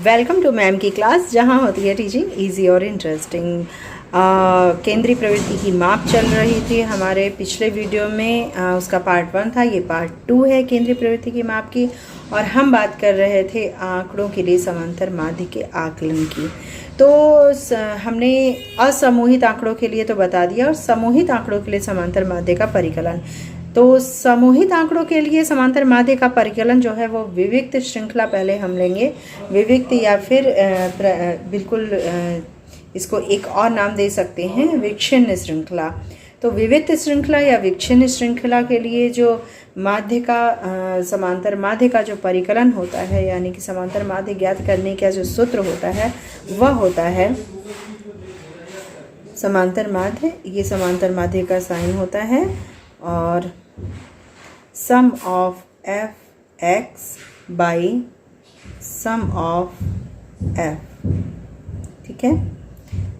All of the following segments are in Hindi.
वेलकम टू मैम की क्लास, जहां होती है टीचिंग इजी और इंटरेस्टिंग। केंद्रीय प्रवृत्ति की माप चल रही थी हमारे पिछले वीडियो में। उसका पार्ट 1 था, ये पार्ट 2 है केंद्रीय प्रवृत्ति की माप की। और हम बात कर रहे थे आंकड़ों के लिए समांतर माध्य के आकलन की। तो हमने असमूहित आंकड़ों के लिए तो बता दिया, और समूहित आंकड़ों के लिए समांतर माध्य का परिकलन। तो समूहित आंकड़ों के लिए समांतर माध्य का परिकलन जो है वो विविक्त श्रृंखला पहले हम लेंगे। विविक्त या फिर बिल्कुल इसको एक और नाम दे सकते हैं, विच्छिन्न श्रृंखला। तो विविक्त श्रृंखला या विच्छिन्न श्रृंखला के लिए जो माध्य का समांतर माध्य का जो परिकलन होता है, यानी कि समांतर माध्य ज्ञात करने का जो सूत्र होता है वह होता है समांतर माध्य। ये समांतर माध्य का साइन होता है, और sum of F X by sum of F. ठीक है,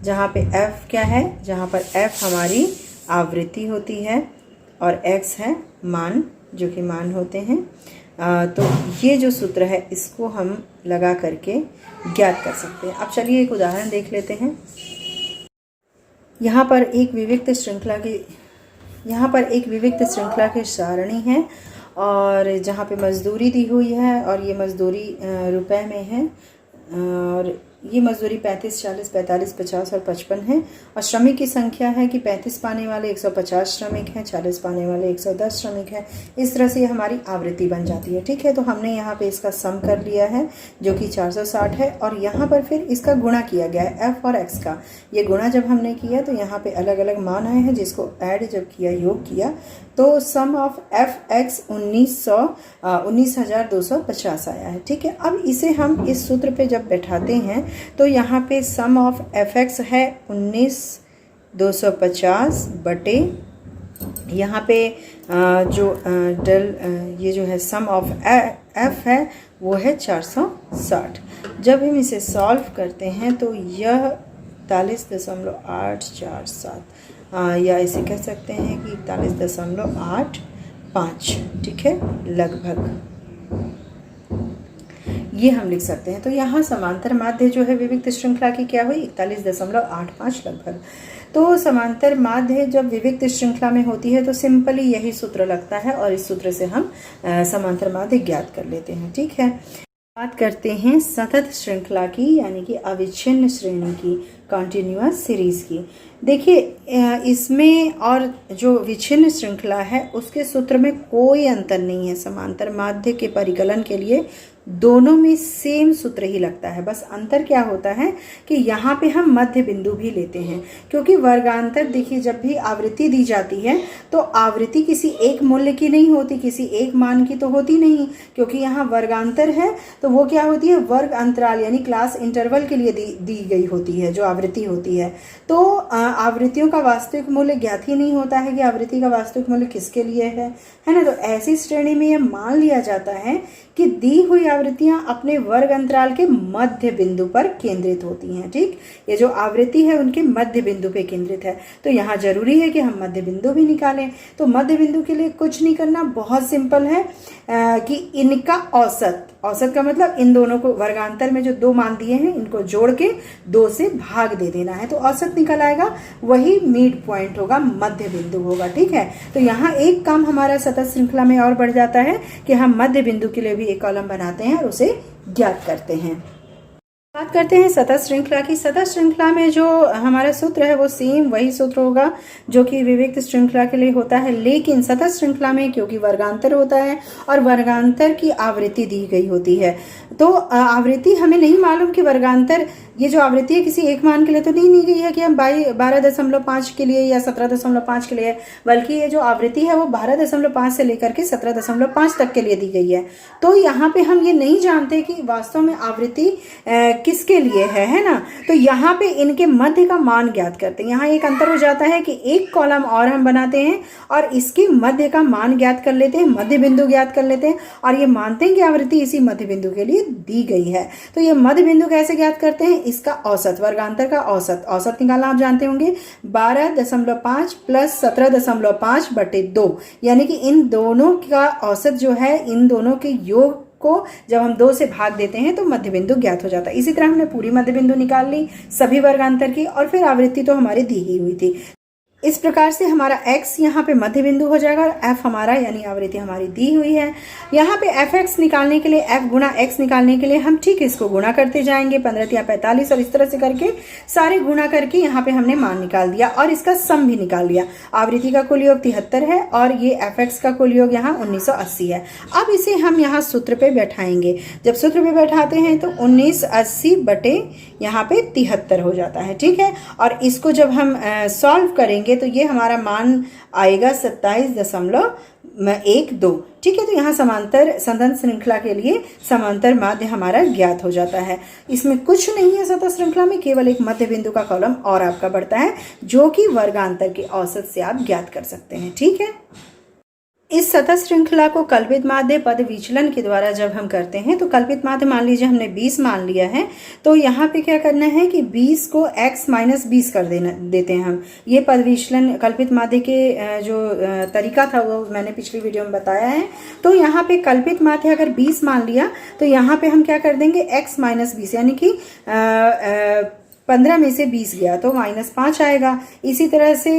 जहाँ पे एफ क्या है, जहाँ पर एफ हमारी आवृत्ति होती है और एक्स है मान, जो कि मान होते हैं। तो ये जो सूत्र है इसको हम लगा करके ज्ञात कर सकते हैं। अब चलिए एक उदाहरण देख लेते हैं। यहाँ पर एक विविक्त श्रृंखला की सारणी है, और जहाँ पे मजदूरी दी हुई है, और ये मजदूरी रुपए में है, और ये मजदूरी 35, 40, 45, 50 और 55 है। और श्रमिक की संख्या है कि 35 पाने वाले 150 श्रमिक हैं, 40 पाने वाले 110 श्रमिक हैं। इस तरह से हमारी आवृत्ति बन जाती है। ठीक है, तो हमने यहाँ पे इसका सम कर लिया है जो कि 460 है, और यहाँ पर फिर इसका गुणा किया गया है एफ और एक्स का। ये गुणा जब हमने किया तो यहाँ पे अलग अलग मान आए हैं, जिसको ऐड जब किया, योग किया, तो सम ऑफ एफ एक्स 19,250 आया है। ठीक है, अब इसे हम इस सूत्र पे जब बैठाते हैं तो यहाँ पे सम ऑफ एफ एक्स है 19,250 बटे यहाँ पे जो ये जो है सम ऑफ एफ है वो है 460। जब हम इसे सॉल्व करते हैं तो यह 41.847, या इसे कह सकते हैं कि 41.85। ठीक है, लगभग ये हम लिख सकते हैं। तो यहाँ समांतर माध्य जो है विविक्त श्रृंखला की क्या हुई, 41.85 लगभग। तो समांतर माध्य जब विविक्त श्रृंखला में होती है तो सिंपली यही सूत्र लगता है, और इस सूत्र से हम समांतर माध्य ज्ञात कर लेते हैं। ठीक है, बात करते हैं सतत श्रृंखला की, यानी कि अविच्छिन्न श्रेणी की, कॉन्टिन्यूअस सीरीज की। देखिए, इसमें और जो विच्छिन्न श्रृंखला है उसके सूत्र में कोई अंतर नहीं है। समांतर माध्य के परिकलन के लिए दोनों में सेम सूत्र ही लगता है। बस अंतर क्या होता है कि यहाँ पे हम मध्य बिंदु भी लेते हैं, क्योंकि वर्गांतर, देखिए, जब भी आवृत्ति दी जाती है तो आवृत्ति किसी एक मूल्य की नहीं होती, किसी एक मान की तो होती नहीं, क्योंकि यहाँ वर्गांतर है तो वो क्या होती है, वर्ग अंतराल यानी क्लास इंटरवल के लिए दी गई होती है जो आवृत्ति होती है। तो आवृत्तियों का वास्तविक मूल्य ज्ञात ही नहीं होता है कि आवृत्ति का वास्तविक मूल्य किसके लिए है ना। तो ऐसी श्रेणी में यह मान लिया जाता है कि दी हुई आवृत्तियां अपने वर्ग अंतराल के मध्य बिंदु पर केंद्रित होती हैं। ठीक, ये जो आवृत्ति है उनके मध्य बिंदु पे केंद्रित है। तो यहाँ जरूरी है कि हम मध्य बिंदु भी निकालें। तो मध्य बिंदु के लिए कुछ नहीं करना, बहुत सिंपल है कि इनका औसत का मतलब इन दोनों को, वर्गांतर में जो दो मान दिए हैं इनको जोड़ के 2 से भाग दे देना है, तो औसत निकल आएगा, वही मिड पॉइंट होगा, मध्य बिंदु होगा। ठीक है, तो यहाँ एक काम हमारा सतत श्रृंखला में और बढ़ जाता है कि हम मध्य बिंदु के लिए भी एक कॉलम बनाते हैं और उसे ज्ञात करते हैं। बात करते हैं सतत श्रृंखला की। सतत श्रृंखला में जो हमारा सूत्र है वो सेम वही सूत्र होगा जो कि विविक्त श्रृंखला के लिए होता है, लेकिन सतत श्रृंखला में क्योंकि वर्गांतर होता है और वर्गांतर की आवृत्ति दी गई होती है, तो आवृत्ति हमें नहीं मालूम कि वर्गांतर, ये जो आवृत्ति है किसी एक मान के लिए तो नहीं दी गई है कि हम 12.5 के लिए या 17.5 के लिए, बल्कि ये जो आवृत्ति है वो 12.5 से लेकर के 17.5 तक के लिए दी गई है। तो यहाँ पे हम ये नहीं जानते कि वास्तव में आवृत्ति किसके लिए है ना। तो यहाँ पे इनके मध्य का मान ज्ञात करते हैं। यहाँ एक अंतर हो जाता है कि एक कॉलम और हम बनाते हैं और इसके मध्य का मान ज्ञात कर लेते हैं, मध्य बिंदु ज्ञात कर लेते हैं, और ये मानते हैं कि आवृत्ति इसी मध्य बिंदु के लिए दी गई है। तो ये मध्य बिंदु कैसे ज्ञात करते हैं, इसका औसत, वर्गांतर का औसत निकालना आप जानते होंगे, 12.5 प्लस 17.5 बटे 2, यानी कि इन दोनों का औसत जो है इन दोनों के योग को जब हम 2 से भाग देते हैं तो मध्य बिंदु ज्ञात हो जाता है। इसी तरह हमने पूरी मध्य बिंदु निकाल ली सभी वर्गांतर की, और फिर आवृत्ति तो हमारी दी ही हुई थी। इस प्रकार से हमारा x यहाँ पे मध्य बिंदु हो जाएगा और f हमारा यानी आवृत्ति हमारी दी हुई है। यहाँ पे fx निकालने के लिए, f गुणा x निकालने के लिए हम ठीक इसको गुणा करते जाएंगे 15 या 45, और इस तरह से करके सारे गुणा करके यहाँ पे हमने मान निकाल दिया और इसका सम भी निकाल लिया। आवृत्ति का कुल योग 73 है और ये fx का कुल योग यहाँ 1980 है। अब इसे हम यहाँ सूत्र पे बैठाएंगे। जब सूत्र पे बैठाते हैं तो 1980 बटे यहाँ पे 73 हो जाता है, ठीक है। और इसको जब हम सॉल्व करेंगे तो ये हमारा मान आएगा 27.12, ठीक है। तो यहाँ समांतर सतत श्रृंखला के लिए समांतर माध्य हमारा ज्ञात हो जाता है। इसमें कुछ नहीं है सतत श्रृंखला में, केवल एक मध्य बिंदु का कॉलम और आपका बढ़ता है, जो कि वर्गांतर के औसत से आप ज्ञात कर सकते हैं, ठीक है। इस सतत श्रृंखला को कल्पित माध्य पद विचलन के द्वारा जब हम करते हैं तो कल्पित माध्य मान लीजिए हमने 20 मान लिया है, तो यहाँ पे क्या करना है कि 20 को x - 20 कर देते हैं हम। ये पद विचलन कल्पित माध्य के जो तरीका था वो मैंने पिछली वीडियो में बताया है। तो यहाँ पे कल्पित माध्य अगर 20 मान लिया तो यहाँ पे हम क्या कर देंगे x - 20, यानी कि 15 में से 20 गया तो -5 आएगा। इसी तरह से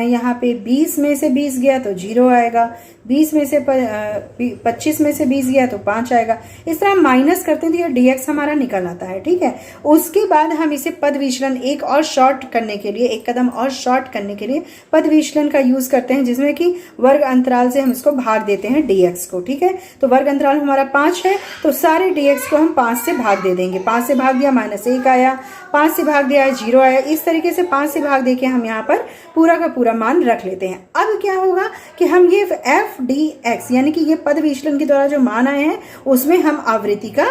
यहाँ पे 20 में से 20 गया तो 0 आएगा, 20 में से 25 में से 20 गया तो 5 आएगा। इस तरह माइनस करते हैं तो ये dx हमारा निकल आता है, ठीक है। उसके बाद हम इसे पद विचलन एक और शॉर्ट करने के लिए, एक कदम और शॉर्ट करने के लिए पद विचलन का यूज करते हैं, जिसमें कि वर्ग अंतराल से हम इसको भाग देते हैं dx को, ठीक है। तो वर्ग अंतराल हमारा 5 है तो सारे dx को हम 5 से भाग दे देंगे। 5 से भाग दिया -1 आया, 5 से भाग दिया 0 आया। इस तरीके से 5 से भाग देके हम यहाँ पर पूरा का पूरा मान रख लेते हैं। अब क्या होगा कि हम ये f dx यानी कि ये पद विचलन के द्वारा जो मान आए हैं उसमें हम आवृत्ति का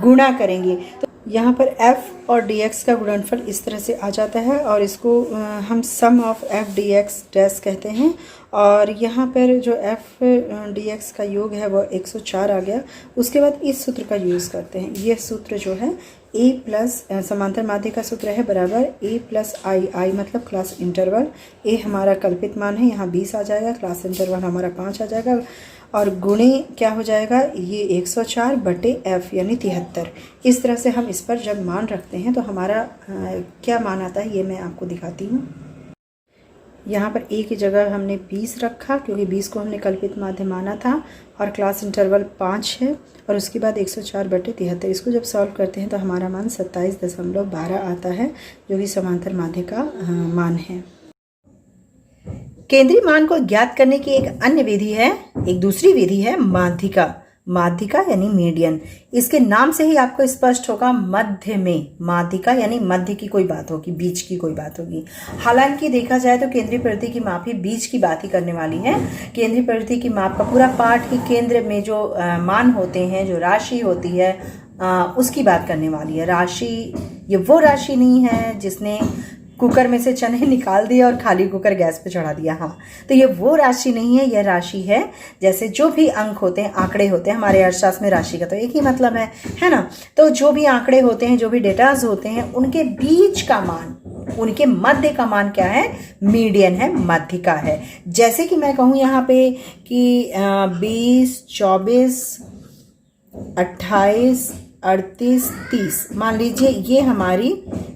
गुणा करेंगे। तो यहाँ पर f और dx का गुणनफल इस तरह से आ जाता है और इसको हम सम ऑफ f dx डैश कहते हैं। और यहाँ पर जो f dx का योग है वो 104 आ गया। उसके बाद इस सूत्र का यूज़ करते हैं। ये सूत्र जो है a प्लस समांतर माध्य का सूत्र है बराबर a प्लस आई मतलब क्लास इंटरवल। a हमारा कल्पित मान है, यहाँ 20 आ जाएगा, क्लास इंटरवल हमारा 5 आ जाएगा, और गुणे क्या हो जाएगा ये 104 बटे f यानी 73। इस तरह से हम इस पर जब मान रखते हैं तो हमारा क्या मान आता है ये मैं आपको दिखाती हूँ। यहाँ पर a की जगह हमने 20 रखा क्योंकि 20 को हमने कल्पित माध्य माना था, और क्लास इंटरवल 5 है, और उसके बाद 104 बटे 73। इसको जब सॉल्व करते हैं तो हमारा मान 27.12 आता है, जो कि समांतर माध्य का मान है। केंद्रीय मान को ज्ञात करने की एक अन्य विधि है, एक दूसरी विधि है माध्यिका। माध्यिका यानी मीडियन। इसके नाम से ही आपको स्पष्ट होगा मध्य में, माध्यिका यानी मध्य की कोई बात होगी, बीच की कोई बात होगी। हालांकि देखा जाए तो केंद्रीय प्रवृत्ति की माप ही बीच की बात ही करने वाली है। केंद्रीय प्रवृत्ति की माप का पूरा पाठ ही केंद्र में जो मान होते हैं, जो राशि होती है उसकी बात करने वाली है। राशि ये वो राशि नहीं है जिसने कुकर में से चने निकाल दिए और खाली कुकर गैस पे चढ़ा दिया, हाँ, तो ये वो राशि नहीं है। यह राशि है जैसे जो भी अंक होते हैं, आंकड़े होते हैं, हमारे अर्थशास्त्र में राशि का तो एक ही मतलब है ना। तो जो भी आंकड़े होते हैं, जो भी डेटाज होते हैं, उनके बीच का मान, उनके मध्य का मान क्या है, मीडियन है, माध्यिका है। जैसे कि मैं कहूँ यहाँ पे कि 20, 24, 28, 38, 30 मान लीजिए ये हमारी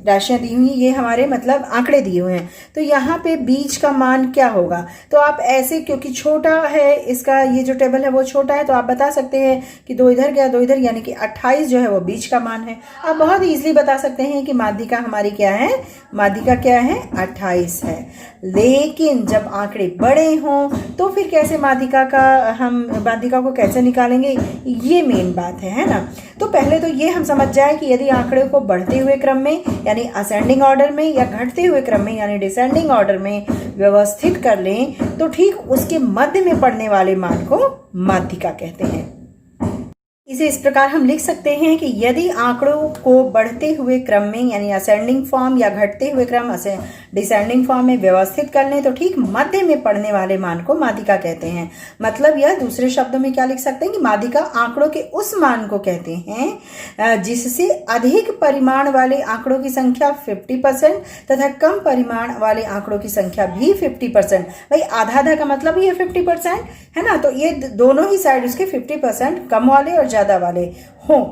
राशियां दी हुई, ये हमारे मतलब आंकड़े दिए हुए हैं। तो यहाँ पे बीच का मान क्या होगा, तो आप ऐसे, क्योंकि छोटा है इसका ये जो टेबल है वो छोटा है, तो आप बता सकते हैं कि 2 इधर गया 2 इधर, यानी कि 28 जो है वो बीच का मान है। आप बहुत इजीली बता सकते हैं कि माध्यिका हमारी क्या है, माध्यिका क्या है, 28 है। लेकिन जब आंकड़े बड़े हों तो फिर कैसे माध्यिका को कैसे निकालेंगे, ये मेन बात है ना। तो पहले तो ये हम समझ जाए कि यदि आंकड़े को बढ़ते हुए क्रम में यानी असेंडिंग ऑर्डर में, या घटते हुए क्रम में यानी डिसेंडिंग ऑर्डर में व्यवस्थित कर लें तो ठीक उसके मध्य में पड़ने वाले मान को माध्यिका कहते हैं। इसे इस प्रकार हम लिख सकते हैं कि यदि आंकड़ों को बढ़ते हुए क्रम में यानी असेंडिंग फॉर्म या घटते हुए क्रम डिसेंडिंग फॉर्म में व्यवस्थित कर लें तो ठीक मध्य में पड़ने वाले मान को माध्यिका कहते हैं। मतलब यह दूसरे शब्दों में क्या लिख सकते हैं कि माध्यिका आंकड़ों के उस मान को कहते हैं जिससे अधिक परिमाण वाले आंकड़ों की संख्या 50% तथा कम परिमाण वाले आंकड़ों की संख्या भी 50%। भाई आधा आधा का मतलब ही है 50% है ना। तो ये दोनों ही साइड उसके 50% कम वाले और ज्यादा वाले हों,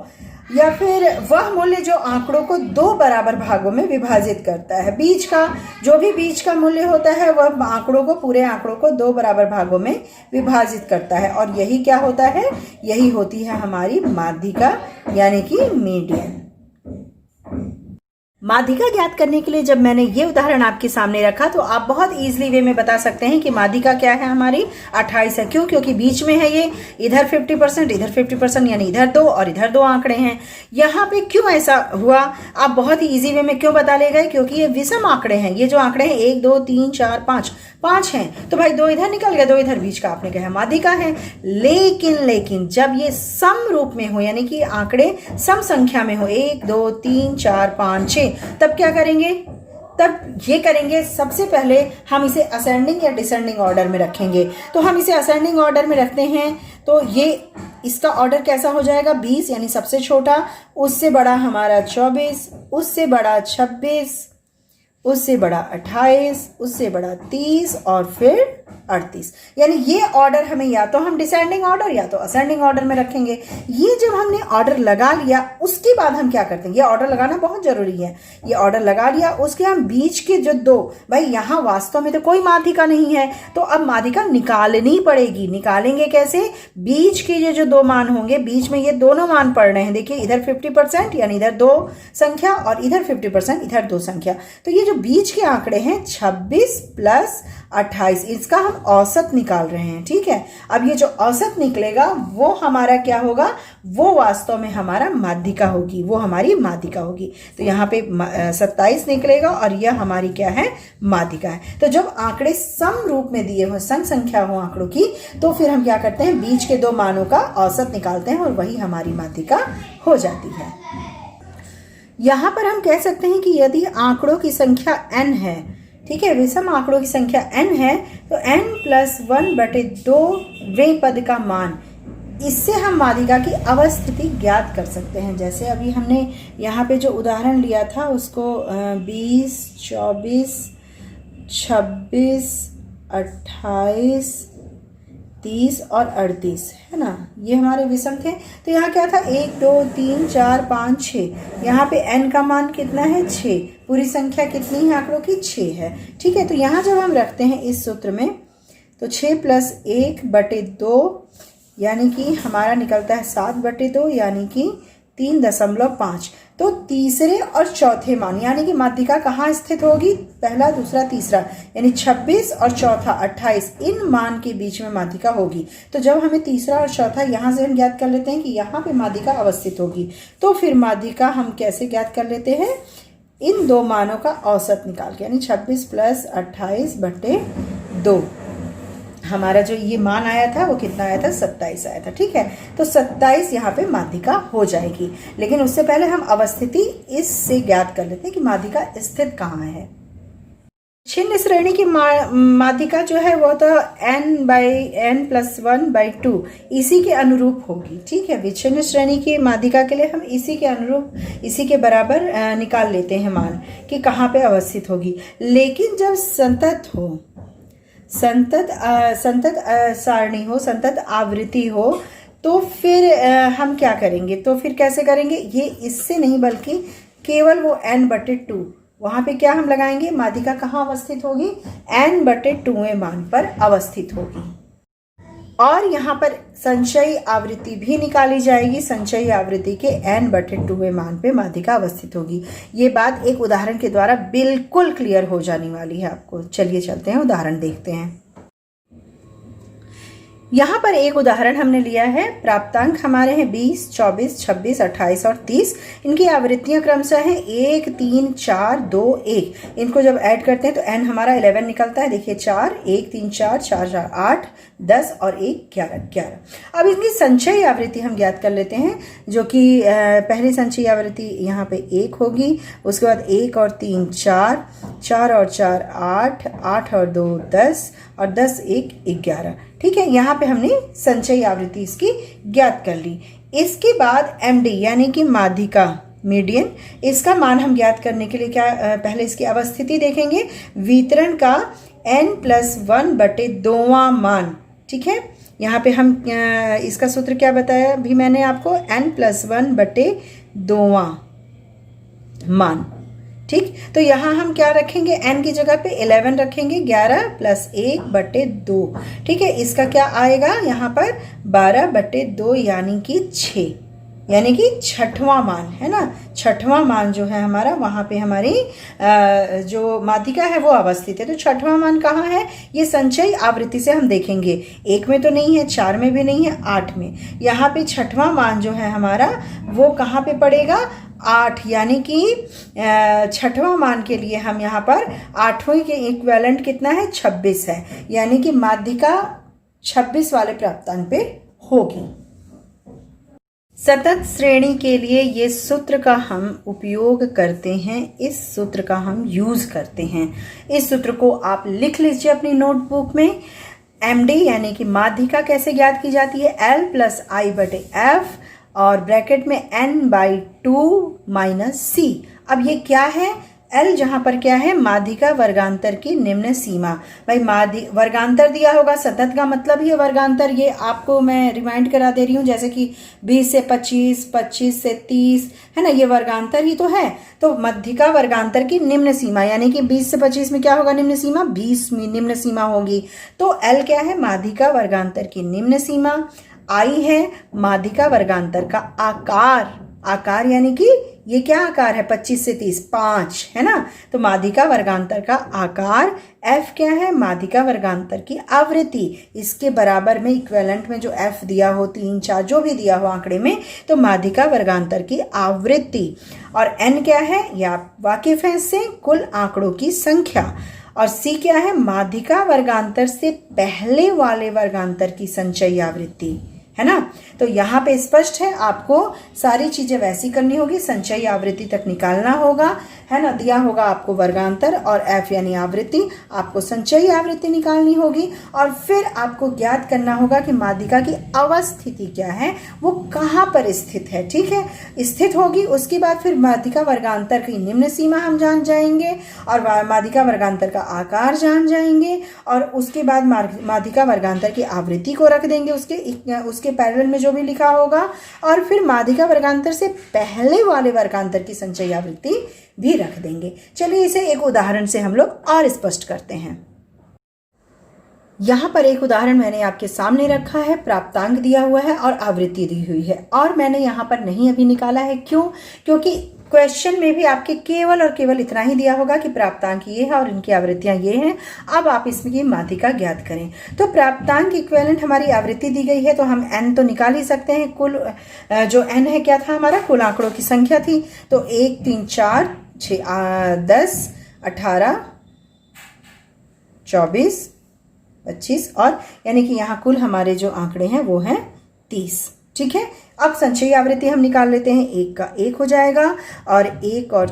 या फिर वह मूल्य जो आंकड़ों को दो बराबर भागों में विभाजित करता है। बीच का जो भी बीच का मूल्य होता है वह आंकड़ों को, पूरे आंकड़ों को दो बराबर भागों में विभाजित करता है, और यही क्या होता है, यही होती है हमारी माध्यिका यानी कि मीडियन। माध्यिका ज्ञात करने के लिए जब मैंने ये उदाहरण आपके सामने रखा तो आप बहुत इजीली वे में बता सकते हैं कि माध्यिका क्या है हमारी 28 है। क्यों? क्योंकि बीच में है ये, इधर 50%, इधर 50%, यानी इधर 2 और इधर 2 आंकड़े हैं। यहाँ पे क्यों ऐसा हुआ आप बहुत ही इजी वे में क्यों बता ले गए? क्योंकि ये विषम आंकड़े हैं। ये जो आंकड़े हैं 1 2 3 4 5 5 हैं, तो भाई 2 इधर निकल गया, 2 इधर, बीच का आपने कहा माध्यिका है। लेकिन जब ये सम रूप में हो, यानी कि आंकड़े सम संख्या में हो, 1 2 3 4 5 6, तब क्या करेंगे? तब ये करेंगे, सबसे पहले हम इसे असेंडिंग या डिसेंडिंग ऑर्डर में रखेंगे। तो हम इसे असेंडिंग ऑर्डर में रखते हैं, तो ये इसका ऑर्डर कैसा हो जाएगा? 20, यानी सबसे छोटा, उससे बड़ा हमारा 24, उससे बड़ा 26, उससे बड़ा 28, उससे बड़ा 30 और फिर 38। यानी ये ऑर्डर हमें या तो हम डिसेंडिंग ऑर्डर या तो असेंडिंग ऑर्डर में रखेंगे। ये जब हमने ऑर्डर लगा लिया उसके बाद हम क्या करते हैं, ये ऑर्डर लगाना बहुत जरूरी है। ये ऑर्डर लगा लिया, उसके हम बीच के जो दो, भाई यहाँ वास्तव में तो कोई माध्यिका नहीं है, तो अब माध्यिका निकालनी पड़ेगी। निकालेंगे कैसे? बीच के ये जो दो मान होंगे, बीच में ये दोनों मान पड़ रहे हैं, देखिए इधर 50% यानी इधर 2 संख्या और इधर 50% इधर 2 संख्या, तो ये जो बीच के आंकड़े हैं 26 प्लस 28, इसका हम औसत निकाल रहे हैं। ठीक है, अब ये जो औसत निकलेगा वो हमारा क्या होगा? वो वास्तव में हमारा माध्यिका होगी, वो हमारी माध्यिका होगी। तो यहाँ पे 27 निकलेगा और यह हमारी क्या है? माध्यिका है। तो जब आंकड़े सम रूप में दिए हो, सम संख्या हो आंकड़ों की, तो फिर हम क्या करते हैं? बीच के दो मानों का औसत निकालते हैं और वही हमारी माध्यिका हो जाती है। यहां पर हम कह सकते हैं कि यदि आंकड़ों की संख्या n है, ठीक है, विषम आंकड़ों की संख्या n है, तो n+1/2वें पद का मान, इससे हम माध्यिका की अवस्थिति ज्ञात कर सकते हैं। जैसे अभी हमने यहाँ पे जो उदाहरण लिया था उसको 20, 24, 26, 28, 30 और 38 है ना, ये हमारे विषम थे। तो यहाँ क्या था? 1 2 3 4 5 6, यहाँ पे n का मान कितना है? 6। पूरी संख्या कितनी है आंकड़ों की? 6 है। ठीक है, तो यहाँ जब हम रखते हैं इस सूत्र में, तो 6 + 1/2 यानी कि हमारा निकलता है 7/2 यानी कि 3.5। तो तीसरे और चौथे मान, यानी कि माध्यिका कहाँ स्थित होगी? पहला, दूसरा, तीसरा, यानी 26 और चौथा 28, इन मान के बीच में माध्यिका होगी। तो जब हमें तीसरा और चौथा यहाँ से हम ज्ञात कर लेते हैं कि यहाँ पे माध्यिका अवस्थित होगी, तो फिर माध्यिका हम कैसे ज्ञात कर लेते हैं? इन दो मानों का औसत निकाल के, यानी 26 + 28/2, हमारा जो ये मान आया था वो कितना आया था? 27 आया था। ठीक है, तो 27 यहाँ पे माध्यिका हो जाएगी। लेकिन उससे पहले हम अवस्थिति इससे ज्ञात कर लेते हैं कि माध्यिका स्थित कहाँ है। छिन्न श्रेणी की माध्यिका जो है वो तो n+1/2 इसी के अनुरूप होगी। ठीक है, विच्छिन्न श्रेणी की माध्यिका के लिए हम इसी के अनुरूप, इसी के बराबर निकाल लेते हैं मान कि कहाँ पे अवस्थित होगी। लेकिन जब संतत हो, संतत सारणी हो, संतत आवृत्ति हो, तो फिर हम क्या करेंगे? तो फिर कैसे करेंगे? ये इससे नहीं बल्कि केवल वो n/2, वहां पे क्या हम लगाएंगे? माध्यिका कहाँ अवस्थित होगी? n/2वें मान पर अवस्थित होगी। और यहाँ पर संचयी आवृत्ति भी निकाली जाएगी। संचयी आवृत्ति के n/2वें मान पे माध्यिका अवस्थित होगी। ये बात एक उदाहरण के द्वारा बिल्कुल क्लियर हो जाने वाली है आपको। चलिए चलते हैं, उदाहरण देखते हैं। यहाँ पर एक उदाहरण हमने लिया है। प्राप्तांक हमारे हैं 20, 24, 26, 28 और 30। इनकी आवृत्तियां क्रमशः हैं 1, 3, 4, 2, 1। इनको जब ऐड करते हैं तो n हमारा 11 निकलता है। देखिए 4, 1, 3, 4, 4, 4, 8, 10 और 1, 11, 11। अब इनकी संचयी आवृत्ति हम ज्ञात कर लेते हैं, जो कि पहली संचयी आवृत्ति यहाँ पे 1 होगी। उसके बाद 1 और 3 4, 4 और 4 8, 8 और 2 10 और 10, 1, 11। ठीक है, यहाँ पे हमने संचयी आवृत्ति इसकी ज्ञात कर ली। इसके बाद MD यानी कि माध्यिका, मीडियन, इसका मान हम ज्ञात करने के लिए क्या, पहले इसकी अवस्थिति देखेंगे। वितरण का n+1/2वां मान, ठीक है, यहाँ पे हम इसका सूत्र क्या बताया अभी मैंने आपको, n+1/2 मान। ठीक, तो यहाँ हम क्या रखेंगे, n की जगह पे 11 रखेंगे, 11 + 1/2। ठीक है, इसका क्या आएगा यहाँ पर 12/2 यानी कि 6, यानी कि छठवां मान है ना। छठवां मान जो है हमारा, वहाँ पे हमारी जो माध्यिका है वो अवस्थित है। तो छठवां मान कहाँ है, ये संचयी आवृत्ति से हम देखेंगे। 1 में तो नहीं है, 4 में भी नहीं है, 8 में। यहाँ पे छठवां मान जो है हमारा वो कहाँ पे पड़ेगा, 8, यानी कि छठवां मान के लिए हम यहाँ पर 8वें के इक्विवेलेंट कितना है, 26 है, यानी कि माध्यिका 26 वाले प्राप्तांक पे होगी। सतत श्रेणी के लिए ये सूत्र का हम उपयोग करते हैं, इस सूत्र का हम यूज करते हैं। इस सूत्र को आप लिख लीजिए अपनी नोटबुक में। MD यानी कि माध्यिका कैसे ज्ञात की जाती है, L+I/F और ब्रैकेट में n/2 - C। अब ये क्या है, L जहां पर क्या है, माध्यिका वर्गांतर की निम्न सीमा। भाई वर्गांतर दिया होगा, सतत का मतलब ही है वर्गांतर। ये आपको मैं रिमाइंड करा दे रही हूँ, जैसे कि 20 से 25, 25 से 30 है ना, ये वर्गांतर ही तो है। तो माध्यिका वर्गांतर की निम्न सीमा, यानी कि 20 से 25 में क्या होगा निम्न सीमा, 20 में निम्न सीमा होगी। तो L क्या है, माध्यिका वर्गांतर की निम्न सीमा। I है माध्यिका वर्गांतर का आकार, आकार यानी कि ये क्या आकार है, 25 से 30, 5 है ना। तो माध्यिका वर्गांतर का आकार। F क्या है, माध्यिका वर्गांतर की आवृत्ति। इसके बराबर में इक्विवेलेंट में जो F दिया हो, 3, 4 जो भी दिया हो आंकड़े में, तो माध्यिका वर्गांतर की आवृत्ति। और N क्या है, या आप वाकिफ हैं इससे, कुल आंकड़ों की संख्या। और C क्या है, माध्यिका वर्गांतर से पहले वाले वर्गांतर की संचयी आवृत्ति, है ना। तो यहाँ पे स्पष्ट है, आपको सारी चीजें वैसी करनी होगी, संचयी आवृत्ति तक निकालना होगा, है ना। दिया होगा आपको वर्गांतर और F यानी आवृत्ति, आपको संचयी आवृत्ति निकालनी होगी। और फिर आपको ज्ञात करना होगा कि माध्यिका की अवस्थिति क्या है, वो कहाँ पर स्थित है। ठीक है, स्थित होगी, उसके बाद फिर माध्यिका वर्गांतर की निम्न सीमा हम जान जाएंगे, और माध्यिका वर्गांतर का आकार जान जाएंगे, और उसके बाद माध्यिका वर्गांतर की आवृत्ति को रख देंगे उसके पैरेलल में जो भी लिखा होगा, और फिर माध्यिका वर्गांतर से पहले वाले वर्गांतर की संचयी आवृत्ति भी रख देंगे। चलिए इसे एक उदाहरण से हम लोग और स्पष्ट करते हैं। यहाँ पर एक उदाहरण मैंने आपके सामने रखा है, प्राप्तांक दिया हुआ है और आवृत्ति दी हुई है, और मैंने यहाँ पर नहीं अभी निकाला है। क्यों? क्योंकि क्वेश्चन में भी आपके केवल और केवल इतना ही दिया होगा कि प्राप्तांक ये है और इनकी आवृत्तियां ये हैं। अब आप इसमें माध्यिका ज्ञात करें। तो प्राप्तांक इक्विवेलेंट हमारी आवृत्ति दी गई है, तो हम n तो निकाल ही सकते हैं। कुल जो n है क्या था हमारा, कुल आंकड़ों की संख्या थी। तो 1, 3, 4, 6, 10, 18, 24, 25 और यानी कि यहाँ कुल हमारे जो आंकड़े हैं वो हैं 30। ठीक है, अब संचयी आवृत्ति हम निकाल लेते हैं। 1 का 1 हो जाएगा, और 1 और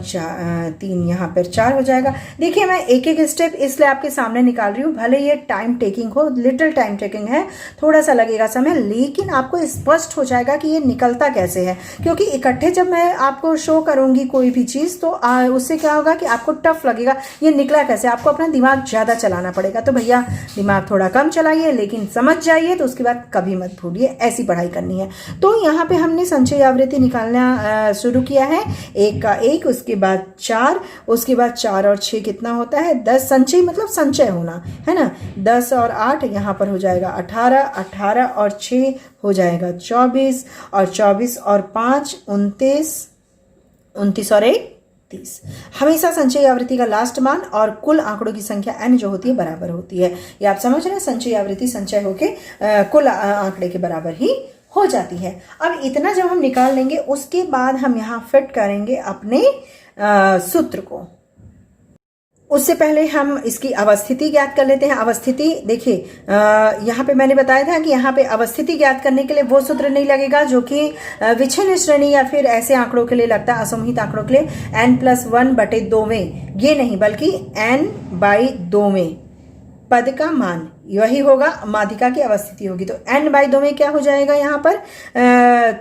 3 यहाँ पर 4 हो जाएगा। देखिए मैं एक एक स्टेप इसलिए आपके सामने निकाल रही हूँ, भले ये टाइम टेकिंग हो, लिटिल टाइम टेकिंग है, थोड़ा सा लगेगा समय, लेकिन आपको स्पष्ट हो जाएगा कि ये निकलता कैसे है। क्योंकि इकट्ठे जब मैं आपको शो करूंगी कोई भी चीज़, तो उससे क्या होगा कि आपको टफ लगेगा, ये निकला कैसे, आपको अपना दिमाग ज़्यादा चलाना पड़ेगा। तो भैया दिमाग थोड़ा कम चलाइए, लेकिन समझ जाइए, तो उसके बाद कभी मत भूलिए, ऐसी पढ़ाई करनी है। तो यहाँ पे हमने संचयी आवृत्ति निकालना शुरू किया है। 1 का 1, उसके बाद 4, उसके बाद 4 और 6 कितना होता है, 10। संचयी मतलब संचय होना, है ना। 10 और 8 यहाँ पर हो जाएगा 18, 18 और 6 हो जाएगा 24, और 24 और 5 29, 29 और 1 30। हमेशा संचयी आवृत्ति का लास्ट मान और कुल आंकड़ों की संख्या n जो होती है बराबर होती है। ये आप समझ रहे हैं, संचयी आवृत्ति संचय होके कुल आंकड़े के बराबर ही हो जाती है। अब इतना जब हम निकाल लेंगे, उसके बाद हम यहाँ फिट करेंगे अपने सूत्र को। उससे पहले हम इसकी अवस्थिति ज्ञात कर लेते हैं। अवस्थिति देखिए, यहाँ पे मैंने बताया था कि यहाँ पे अवस्थिति ज्ञात करने के लिए वो सूत्र नहीं लगेगा जो कि विच्छिन्न श्रेणी या फिर ऐसे आंकड़ों के लिए लगता है, असमूहित आंकड़ों के लिए, n+1/2, ये नहीं, बल्कि n/2 पद का मान, यही होगा, माध्यिका की अवस्थिति होगी। तो n/2 में क्या हो जाएगा यहाँ पर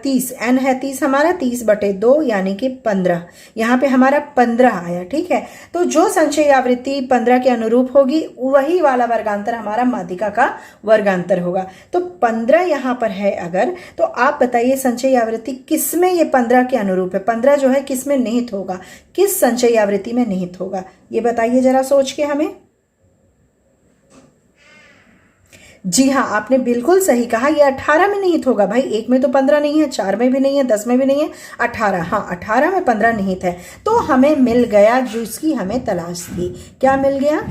30, n है 30 हमारा, 30/2 यानी कि 15, यहाँ पे हमारा 15 आया। ठीक है, तो जो संचयी आवृत्ति 15 के अनुरूप होगी वही वाला वर्गांतर हमारा माध्यिका का वर्गांतर होगा। तो 15 यहाँ पर है अगर, तो आप बताइए संचयी आवृत्ति किसमें ये 15 के अनुरूप है? 15 जो है किसमें निहित होगा, किस संचयी आवृत्ति में निहित होगा, ये बताइए जरा सोच के हमें। जी हाँ, आपने बिल्कुल सही कहा, ये 18 में निहित होगा भाई। 1 में तो 15 नहीं है, 4 में भी नहीं है, 10 में भी नहीं है, 18, हाँ 18 में 15 निहित है। तो हमें मिल गया जिसकी हमें तलाश थी। क्या मिल गया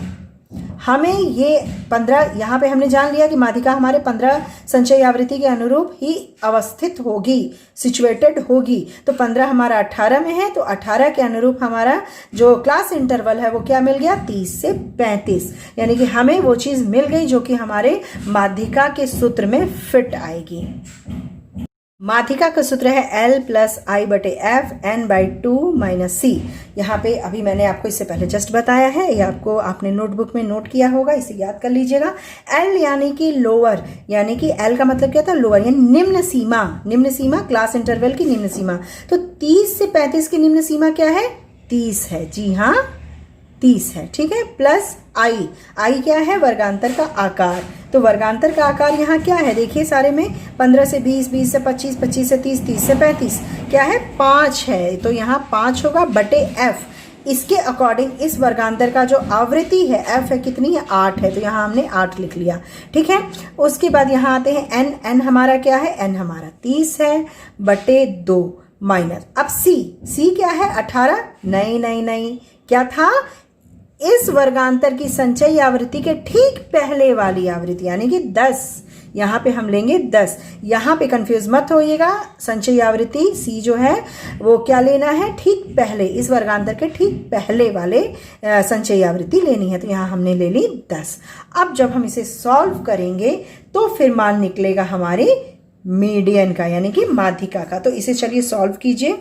हमें? ये 15, यहाँ पे हमने जान लिया कि माध्यिका हमारे 15 संचयी आवृत्ति के अनुरूप ही अवस्थित होगी, सिचुएटेड होगी। तो 15 हमारा 18 में है, तो 18 के अनुरूप हमारा जो क्लास इंटरवल है वो क्या मिल गया? 30 से 35, यानी कि हमें वो चीज मिल गई जो कि हमारे माध्यिका के सूत्र में फिट आएगी। माध्यिका का सूत्र है L+I/F n/2 - c। यहाँ पे अभी मैंने आपको इससे पहले जस्ट बताया है, ये आपको आपने नोटबुक में नोट किया होगा, इसे याद कर लीजिएगा। L यानी कि लोअर, यानी कि L का मतलब क्या था? लोअर, यानी निम्न सीमा, निम्न सीमा, क्लास इंटरवल की निम्न सीमा। तो 30 से 35 की निम्न सीमा क्या है? 30 है, जी हाँ 30 है। ठीक है, प्लस I क्या है? वर्गांतर का आकार। तो वर्गांतर का आकार यहाँ क्या है? देखिए सारे में 15 से 20, 20 से 25, 25 से 30, 30 से 35 क्या है? 5 है। तो यहाँ 5 होगा बटे F। इसके अकॉर्डिंग इस वर्गांतर का जो आवृत्ति है F है कितनी है? 8 है। तो यहाँ हमने 8 लिख लिया। ठीक है, उसके बाद यहाँ आते हैं n हमारा क्या है? n हमारा 30 है बटे 2 माइनस, अब C क्या है? 18, नहीं, क्या था? इस वर्गांतर की संचयी आवृत्ति के ठीक पहले वाली आवृत्ति, यानी कि 10, यहाँ पे हम लेंगे 10। यहाँ पे कंफ्यूज मत होइएगा, संचयी आवृत्ति C जो है वो क्या लेना है? ठीक पहले, इस वर्गांतर के ठीक पहले वाले संचयी आवृत्ति लेनी है। तो यहाँ हमने ले ली 10। अब जब हम इसे सॉल्व करेंगे तो फिर मान निकलेगा हमारे मीडियन का, यानी कि माध्यिका का। तो इसे चलिए सॉल्व कीजिए।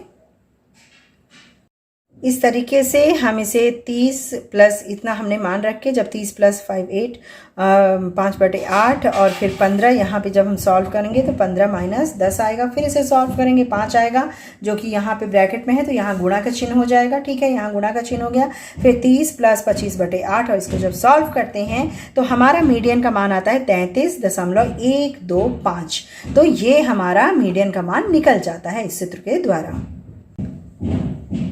इस तरीके से हम इसे 30 प्लस इतना हमने मान रख के, जब 30 + 5 8, 5/8 और फिर 15, यहाँ पे जब हम सॉल्व करेंगे तो 15 - 10 आएगा। फिर इसे सॉल्व करेंगे 5 आएगा, जो कि यहाँ पे ब्रैकेट में है, तो यहाँ गुणा का चिन्ह हो जाएगा। ठीक है, यहाँ गुणा का चिन्ह हो गया। फिर 30 + 25/8 और इसको जब सॉल्व करते हैं तो हमारा मीडियन का मान आता है 33.125। तो ये हमारा मीडियन का मान निकल जाता है इस सूत्र के द्वारा।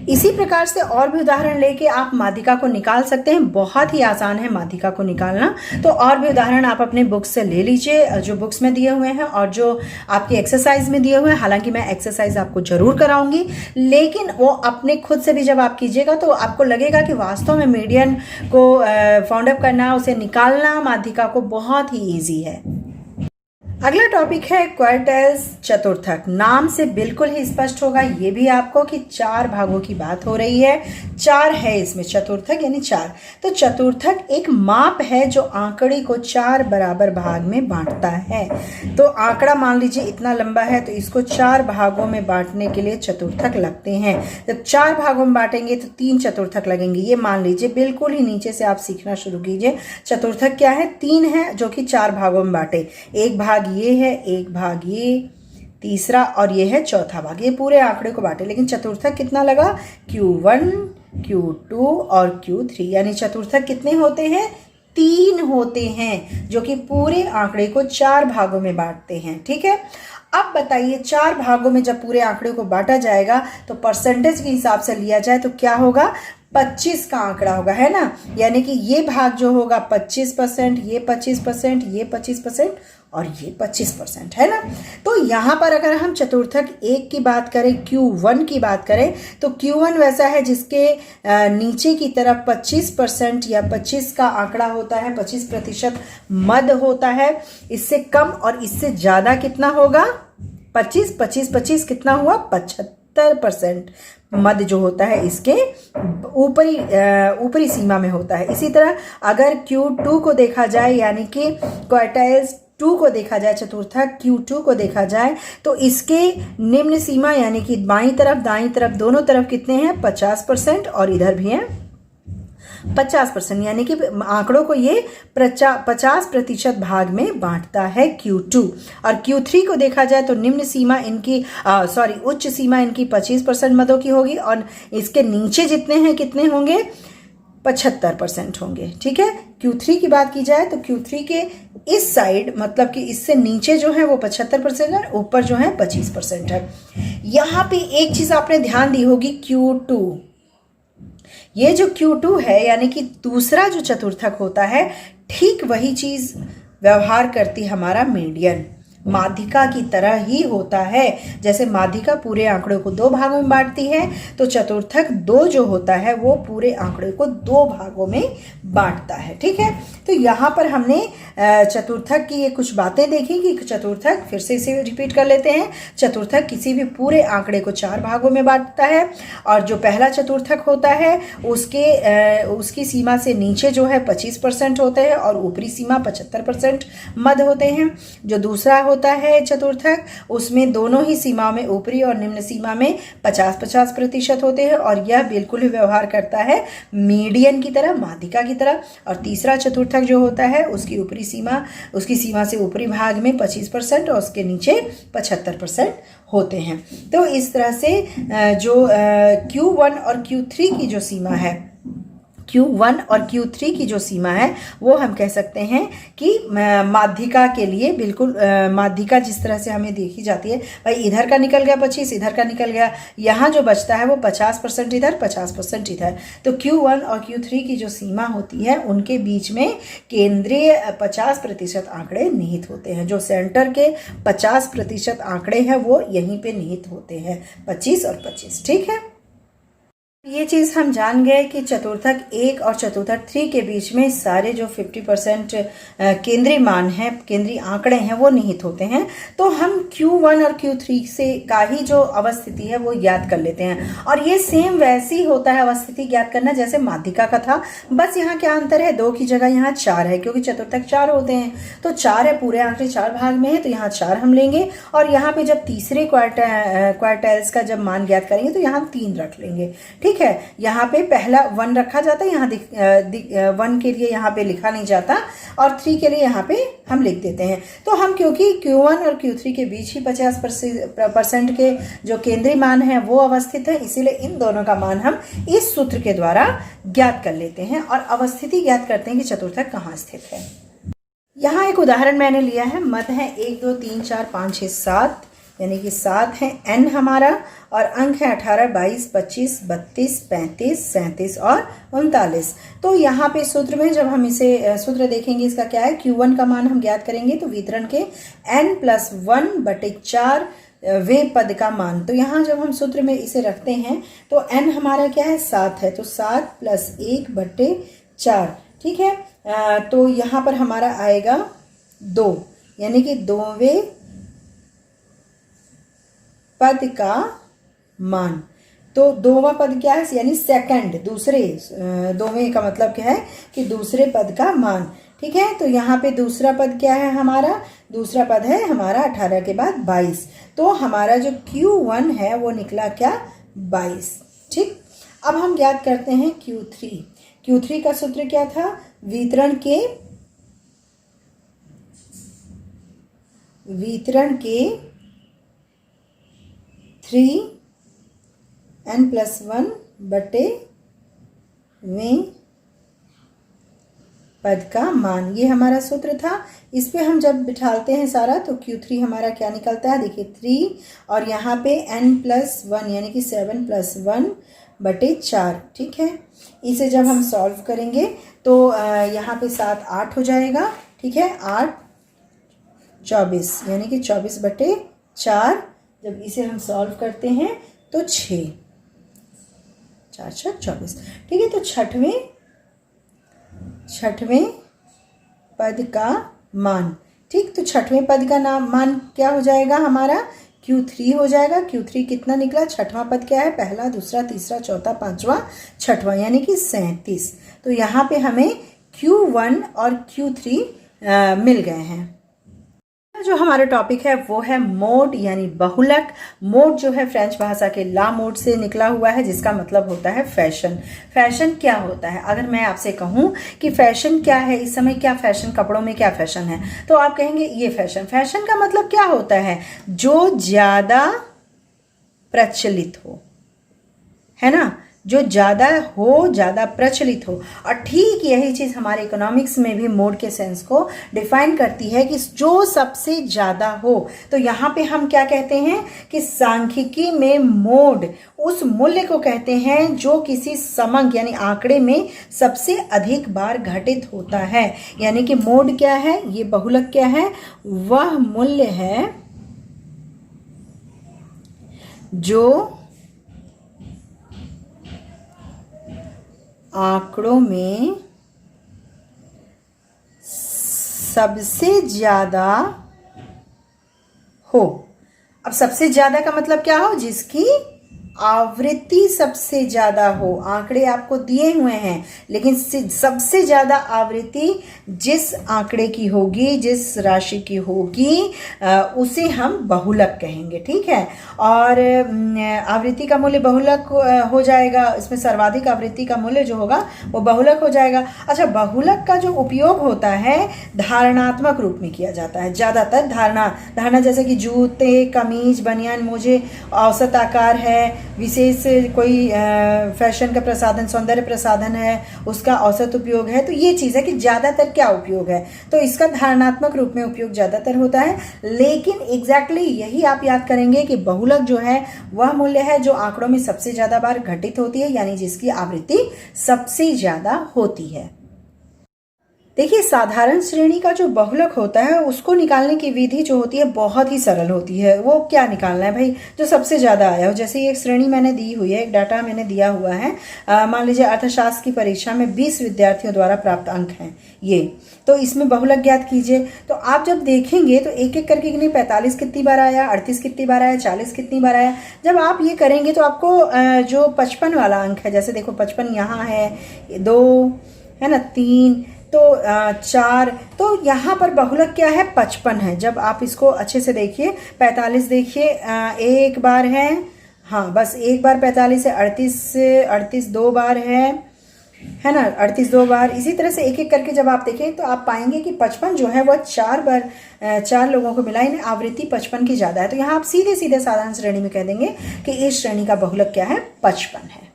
इसी प्रकार से और भी उदाहरण लेके आप माध्यिका को निकाल सकते हैं। बहुत ही आसान है माध्यिका को निकालना। तो और भी उदाहरण आप अपने बुक्स से ले लीजिए, जो बुक्स में दिए हुए हैं और जो आपकी एक्सरसाइज में दिए हुए हैं। हालांकि मैं एक्सरसाइज आपको जरूर कराऊंगी, लेकिन वो अपने खुद से भी जब आप कीजिएगा तो आपको लगेगा कि वास्तव में मीडियन को फाउंड अप करना, उसे निकालना माध्यिका को बहुत ही ईजी है। अगला टॉपिक है क्वार्टाइल्स चतुर्थक। नाम से बिल्कुल ही स्पष्ट होगा ये भी आपको कि 4 भागों की बात हो रही है। 4 है इसमें, चतुर्थक यानी 4। तो चतुर्थक एक माप है जो आंकड़े को 4 बराबर भाग में बांटता है। तो आंकड़ा मान लीजिए इतना लंबा है, तो इसको 4 भागों में बांटने के लिए चतुर्थक लगते हैं। जब 4 भागों में बांटेंगे तो 3 चतुर्थक लगेंगे। ये मान लीजिए बिल्कुल ही नीचे से आप सीखना शुरू कीजिए। चतुर्थक क्या है? 3 है जो कि 4 भागों में बांटे। एक भाग ये है, एक भाग ये, तीसरा और ये है चौथा भाग। ये पूरे आंकड़े को बांटे, लेकिन चतुर्थक कितना लगा? Q1, Q2 और Q3। यानी चतुर्थक कितने होते हैं? 3 होते हैं, जो कि पूरे आंकड़े को 4 भागों में बांटते हैं। ठीक है, अब बताइए 4 भागों में जब पूरे आंकड़े को बांटा जाएगा तो परसेंटेज के हिसाब से लिया जाए तो क्या होगा? 25 का आंकड़ा होगा, है ना। यानी कि ये भाग जो होगा 25%, ये 25%, ये 25% और ये 25%, है ना। तो यहाँ पर अगर हम चतुर्थक 1 की बात करें, Q1 की बात करें, तो Q1 वैसा है जिसके नीचे की तरफ 25% या 25 का आंकड़ा होता है, 25% मद होता है। इससे कम और इससे ज्यादा कितना होगा? 25, 25, 25 कितना हुआ? 75% मद जो होता है इसके ऊपरी सीमा में होता है। इसी तरह अगर Q2 को देखा जाए, यानी कि क्वार्टाइल्स 2 को देखा जाए, चतुर्थक Q2 को देखा जाए, तो इसके निम्न सीमा यानी कि बाईं तरफ दाईं तरफ दोनों तरफ कितने हैं? 50% और इधर भी हैं 50%, यानी कि आंकड़ों को ये 50% भाग में बांटता है Q2। और Q3 को देखा जाए तो निम्न सीमा इनकी उच्च सीमा इनकी 25% मदों की होगी, और इसके नीचे जितने हैं कितने होंगे, 75% होंगे। ठीक है, Q3 की बात की जाए तो Q3 के इस साइड, मतलब कि इससे नीचे जो है वो 75% है, ऊपर जो है 25% है। यहाँ पे एक चीज आपने ध्यान दी होगी, Q2, ये जो Q2 है यानी कि दूसरा जो चतुर्थक होता है, ठीक वही चीज व्यवहार करती हमारा मीडियन, माध्यिका की तरह ही होता है। जैसे माध्यिका पूरे आंकड़े को 2 भागों में बांटती है, तो चतुर्थक 2 जो होता है वो पूरे आंकड़े को 2 भागों में बांटता है। ठीक है, तो यहाँ पर हमने चतुर्थक की ये कुछ बातें देखी कि चतुर्थक, फिर से इसे रिपीट कर लेते हैं, चतुर्थक किसी भी पूरे आंकड़े को 4 भागों में बांटता है, और जो पहला चतुर्थक होता है उसकी सीमा से नीचे जो है 25% होते हैं और ऊपरी सीमा 75% मद होते हैं। जो दूसरा होता है चतुर्थक, उसमें दोनों ही सीमा में, ऊपरी और निम्न सीमा में 50-50% होते हैं, और यह बिल्कुल ही व्यवहार करता है मीडियन की तरह, माध्यिका की तरह। और तीसरा चतुर्थक जो होता है उसकी सीमा से ऊपरी भाग में 25% और उसके नीचे 75% होते हैं। तो इस तरह से जो Q1 और Q3 की जो सीमा है, Q1 और Q3 की जो सीमा है वो हम कह सकते हैं कि माध्यिका के लिए बिल्कुल, माध्यिका जिस तरह से हमें देखी जाती है, भाई इधर का निकल गया 25, इधर का निकल गया, यहाँ जो बचता है वो 50% इधर 50% इधर। तो Q1 और Q3 की जो सीमा होती है उनके बीच में केंद्रीय 50% आंकड़े निहित होते हैं। जो सेंटर के 50% आंकड़े हैं वो यहीं पे निहित होते हैं, 25 और 25। ठीक है, ये चीज हम जान गए कि चतुर्थक 1 और चतुर्थक 3 के बीच में सारे जो 50% केंद्रीय मान है, केंद्रीय आंकड़े हैं वो निहित होते हैं। तो हम Q1 और Q3 से का ही जो अवस्थिति है वो ज्ञात कर लेते हैं, और ये सेम वैसे ही होता है अवस्थिति ज्ञात करना जैसे माध्यिका का था। बस यहाँ क्या अंतर है, 2 की जगह यहाँ 4 है, क्योंकि चतुर्थक 4 होते हैं, तो 4 है, पूरे आंकड़े 4 भाग में है, तो यहाँ 4 हम लेंगे। और यहाँ पे जब तीसरे क्वार्टाइल्स का जब मान ज्ञात करेंगे तो यहाँ 3 रख लेंगे। ठीक है, यहाँ पे पहला 1 रखा जाता है, यहाँ 1 के लिए यहाँ पे लिखा नहीं जाता, और 3 के लिए यहाँ पे हम लिख देते हैं। तो हम क्योंकि Q1 और Q3 के बीच ही 50% के जो केंद्रीय मान है वो अवस्थित है, इसीलिए इन दोनों का मान हम इस सूत्र के द्वारा ज्ञात कर लेते हैं और अवस्थिति ज्ञात करते हैं कि चतुर्थक कहाँ स्थित है। यहाँ एक उदाहरण मैंने लिया है, मद है 1 2 3 4 5 6 7, यानी कि 7 है n हमारा, और अंक है 18 22 25 32 35 37 और 39। तो यहाँ पे सूत्र में जब हम इसे सूत्र देखेंगे, इसका क्या है, Q1 का मान हम ज्ञात करेंगे तो वितरण के n+1/4 वे पद का मान। तो यहाँ जब हम सूत्र में इसे रखते हैं तो n हमारा क्या है, 7 है, तो 7 + 1/4। ठीक है, तो यहाँ पर हमारा आएगा 2, यानी कि 2वें पद का मान। तो 2वां पद क्या है, यानी सेकंड, दूसरे, 2वें का मतलब क्या है कि दूसरे पद का मान। ठीक है, तो यहाँ पे दूसरा पद क्या है हमारा, दूसरा पद है हमारा 18 के बाद 22। तो हमारा जो Q1 है वो निकला क्या, 22। ठीक, अब हम ज्ञात करते हैं Q3। Q3 का सूत्र क्या था, वितरण के 3n+1/में पद का मान, ये हमारा सूत्र था। इस पे हम जब बिठालते हैं सारा तो Q3 हमारा क्या निकलता है, देखिए 3, और यहाँ पे n+1 यानी कि 7 + 1/4। ठीक है, इसे जब हम सॉल्व करेंगे तो यहाँ पे 7 8 हो जाएगा। ठीक है, 8 24 यानी कि 24/4। जब इसे हम सॉल्व करते हैं तो 6 4 6 24। ठीक है, तो छठवें पद का मान। ठीक, तो छठवें पद का मान क्या हो जाएगा हमारा, Q3 हो जाएगा। Q3 कितना निकला, छठवां पद क्या है, पहला दूसरा तीसरा चौथा पांचवा छठवां, यानी कि 37। तो यहाँ पे हमें Q1 और Q3 मिल गए हैं। जो हमारा टॉपिक है वो है मोड यानी बहुलक। मोड जो है फ्रेंच भाषा के ला मोड से निकला हुआ है, जिसका मतलब होता है फैशन। फैशन क्या होता है? अगर मैं आपसे कहूं कि फैशन क्या है, इस समय क्या फैशन, कपड़ों में क्या फैशन है, तो आप कहेंगे ये फैशन। फैशन का मतलब क्या होता है? जो ज्यादा प्रचलित हो, है ना, जो ज़्यादा हो, ज़्यादा प्रचलित हो। और ठीक यही चीज़ हमारे इकोनॉमिक्स में भी मोड के सेंस को डिफाइन करती है कि जो सबसे ज़्यादा हो। तो यहाँ पे हम क्या कहते हैं कि सांख्यिकी में मोड उस मूल्य को कहते हैं जो किसी समंक यानी आंकड़े में सबसे अधिक बार घटित होता है। यानी कि मोड क्या है, ये बहुलक क्या है, वह मूल्य है जो आंकड़ों में सबसे ज्यादा हो। अब सबसे ज्यादा का मतलब क्या हो? जिसकी आवृत्ति सबसे ज्यादा हो। आंकड़े आपको दिए हुए हैं, लेकिन सबसे ज्यादा आवृत्ति जिस आंकड़े की होगी, जिस राशि की होगी, उसे हम बहुलक कहेंगे। ठीक है, और आवृत्ति का मूल्य बहुलक हो जाएगा। इसमें सर्वाधिक आवृत्ति का मूल्य जो होगा वो बहुलक हो जाएगा। अच्छा, बहुलक का जो उपयोग होता है धारणात्मक रूप में किया जाता है। ज्यादातर धारणा जैसे कि जूते, कमीज, बनियान, मोजे, औसत आकार है, विशेष कोई फैशन का प्रसाधन, सौंदर्य प्रसाधन है, उसका औसत उपयोग है। तो ये चीज़ है कि ज़्यादातर क्या उपयोग है, तो इसका धारणात्मक रूप में उपयोग ज़्यादातर होता है। लेकिन एग्जैक्टली यही आप याद करेंगे कि बहुलक जो है वह मूल्य है जो आंकड़ों में सबसे ज़्यादा बार घटित होती है, यानी जिसकी आवृत्ति सबसे ज़्यादा होती है। देखिए, साधारण श्रेणी का जो बहुलक होता है उसको निकालने की विधि जो होती है बहुत ही सरल होती है। वो क्या निकालना है भाई? जो सबसे ज्यादा आया हो। जैसे एक श्रेणी मैंने दी हुई है, एक डाटा मैंने दिया हुआ है। मान लीजिए अर्थशास्त्र की परीक्षा में 20 विद्यार्थियों द्वारा प्राप्त अंक हैं ये, तो इसमें बहुलक ज्ञात कीजिए। तो आप जब देखेंगे तो एक एक करके नहीं, 45 कितनी बार आया, 38 कितनी बार आया, 40 कितनी बार आया। जब आप ये करेंगे तो आपको जो 55 वाला अंक है, जैसे देखो 55 यहाँ है, 2 है ना, 3 तो 4, तो यहाँ पर बहुलक क्या है? 55 है। जब आप इसको अच्छे से देखिए, 45 देखिए एक बार है, हाँ बस एक बार 45 है, 38 2 बार है ना, 38 2 बार। इसी तरह से एक एक करके जब आप देखें तो आप पाएंगे कि 55 जो है वह 4 बार 4 लोगों को मिला, इन्हें आवृत्ति 55 की ज्यादा है। तो यहाँ आप सीधे सीधे साधारण श्रेणी में कह देंगे कि इस श्रेणी का बहुलक क्या है? 55 है।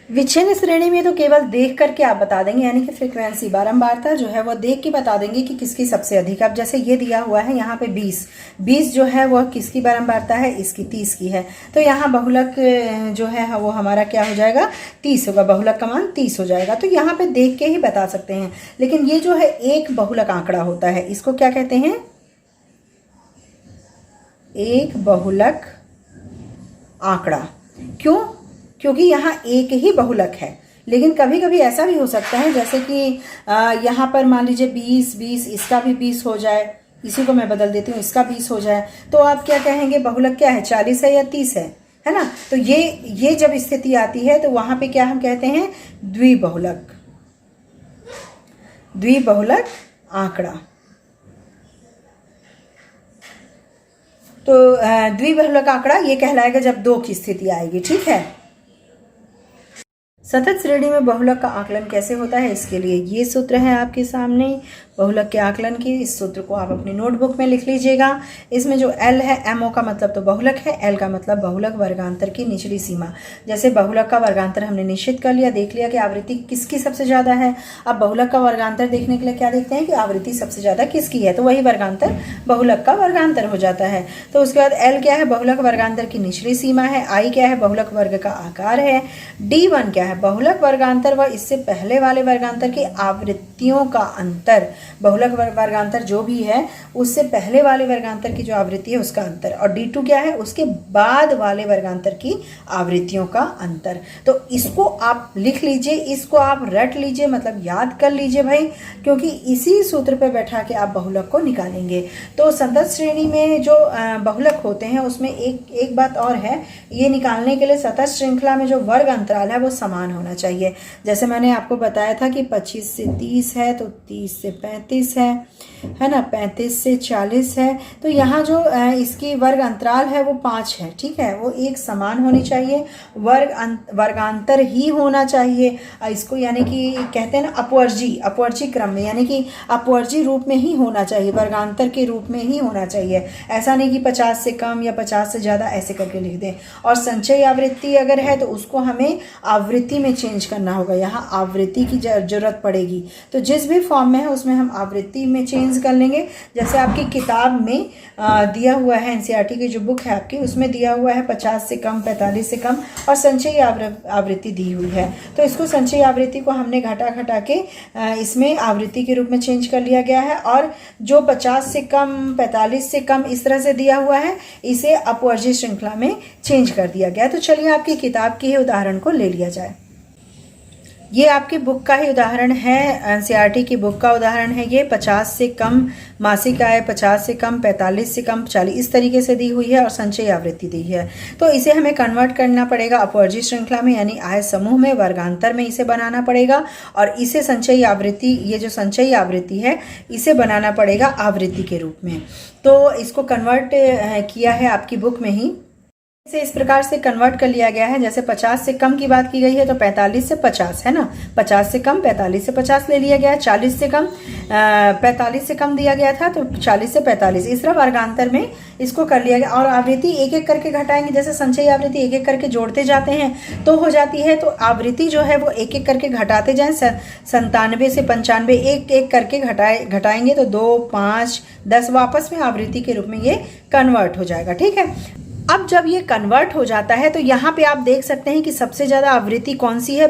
विच्छिन्न श्रेणी में तो केवल देख करके आप बता देंगे, यानी कि फ्रीक्वेंसी, बारंबारता जो है वह देख के बता देंगे कि किसकी सबसे अधिक। अब जैसे ये दिया हुआ है यहाँ पे 20 जो है वह किसकी बारंबारता है? इसकी 30 की है। तो यहाँ बहुलक जो है वो हमारा क्या हो जाएगा? 30 होगा। बहुलक का मान 30 हो जाएगा। तो यहाँ पे देख के ही बता सकते हैं। लेकिन ये जो है एक बहुलक आंकड़ा होता है, इसको क्या कहते हैं? एक बहुलक आंकड़ा। क्यों? क्योंकि यहाँ एक ही बहुलक है। लेकिन कभी कभी ऐसा भी हो सकता है जैसे कि यहाँ पर मान लीजिए 20 इसका भी 20 हो जाए, इसी को मैं बदल देती हूँ, इसका 20 हो जाए, तो आप क्या कहेंगे? बहुलक क्या है? 40 है या 30 है ना। तो ये जब स्थिति आती है तो वहां पे क्या हम कहते हैं? द्विबहुलक आंकड़ा। तो द्विबहुलक आंकड़ा ये कहलाएगा जब 2 की स्थिति आएगी। ठीक है। सतत श्रेणी में बहुलक का आकलन कैसे होता है, इसके लिए ये सूत्र है आपके सामने बहुलक के आकलन की। इस सूत्र को आप अपनी नोटबुक में लिख लीजिएगा। इसमें जो L है, MO का मतलब तो बहुलक है, L का मतलब बहुलक वर्गांतर की निचली सीमा। जैसे बहुलक का वर्गांतर हमने निश्चित कर लिया, देख लिया कि आवृत्ति किसकी सबसे ज्यादा है। अब बहुलक का वर्गांतर देखने के लिए क्या देखते हैं कि आवृत्ति सबसे ज्यादा किसकी है, तो वही वर्गांतर बहुलक का वर्गांतर हो जाता है। तो उसके बाद L क्या है? बहुलक वर्गांतर की निचली सीमा है। I क्या है? बहुलक वर्ग का आकार है। D1 क्या है? बहुलक वर्गांतर व इससे पहले वाले वर्गांतर की आवृत्तियों का अंतर। बहुलक वर्गांतर जो भी है उससे पहले वाले वर्गांतर की जो आवृत्ति है उसका अंतर। और D2 क्या है? उसके बाद वाले वर्गांतर की आवृत्तियों का अंतर। तो इसको आप लिख लीजिए, इसको आप रट लीजिए, मतलब याद कर लीजिए भाई, क्योंकि इसी सूत्र पे बैठा के आप बहुलक को निकालेंगे। तो संतत श्रेणी में जो बहुलक होते हैं उसमें एक बात और है, ये निकालने के लिए सतत श्रृंखला में जो वर्ग अंतराल है वो समान होना चाहिए। जैसे मैंने आपको बताया था कि 25 से 30 है तो 30 से 35 है ना, 35 से 40 है। तो यहाँ जो इसकी वर्ग अंतराल है वो 5 है, ठीक है, वो एक समान होनी चाहिए, वर्गांतर ही होना चाहिए। इसको यानी कि कहते हैं ना अपवर्जी क्रम में, यानी कि अपवर्जी रूप में ही होना चाहिए, वर्गांतर के रूप में ही होना चाहिए। ऐसा नहीं कि 50 से कम या 50 से ज़्यादा ऐसे करके लिख दें। और संचयी आवृत्ति अगर है तो उसको हमें आवृत्ति में चेंज करना होगा, यहाँ आवृत्ति की जरूरत पड़ेगी। तो जिस भी फॉर्म में है उसमें हम आवृत्ति में चेंज कर लेंगे। जैसे आपकी किताब में दिया हुआ है, एनसीईआरटी की जो बुक है आपकी, उसमें दिया हुआ है 50 से कम, 45 से कम और संचयी आवृत्ति दी हुई है। तो इसको संचयी आवृत्ति को हमने घटा के इसमें आवृत्ति के रूप में चेंज कर लिया गया है। और जो 50 से कम, 45 से कम इस तरह से दिया हुआ है, इसे अपवर्जी श्रृंखला में चेंज कर दिया गया। तो चलिए आपकी किताब के ही उदाहरण को ले लिया जाए। ये आपकी बुक का ही उदाहरण है, एनसीईआरटी की बुक का उदाहरण है ये। 50 से कम मासिक आय, 50 से कम, 45 से कम, 40 इस तरीके से दी हुई है और संचयी आवृत्ति दी है। तो इसे हमें कन्वर्ट करना पड़ेगा अपवर्जी श्रृंखला में, यानी आय समूह में, वर्गांतर में इसे बनाना पड़ेगा। और इसे संचयी आवृत्ति, ये जो संचयी आवृत्ति है इसे बनाना पड़ेगा आवृत्ति के रूप में। तो इसको कन्वर्ट किया है आपकी बुक में ही, इसे इस प्रकार से कन्वर्ट कर लिया गया है। जैसे 50 से कम की बात की गई है तो 45 से 50 है ना, 50 से कम 45 से 50 ले लिया गया है। 40 से कम 45 से कम दिया गया था तो 40 से 45, इस तरह वर्गांतर में इसको कर लिया गया। और आवृत्ति एक एक करके घटाएंगे, जैसे संचयी आवृत्ति एक एक करके जोड़ते जाते हैं तो हो जाती है। तो आवृत्ति जो है वो एक एक करके घटाते जाएं, 97 से 95 एक एक करके घटाएंगे तो 2, 5, 10 वापस में आवृत्ति के रूप में ये कन्वर्ट हो जाएगा, ठीक है। अब जब ये कन्वर्ट हो जाता है तो यहाँ पे आप देख सकते हैं कि सबसे ज़्यादा आवृत्ति कौन सी है।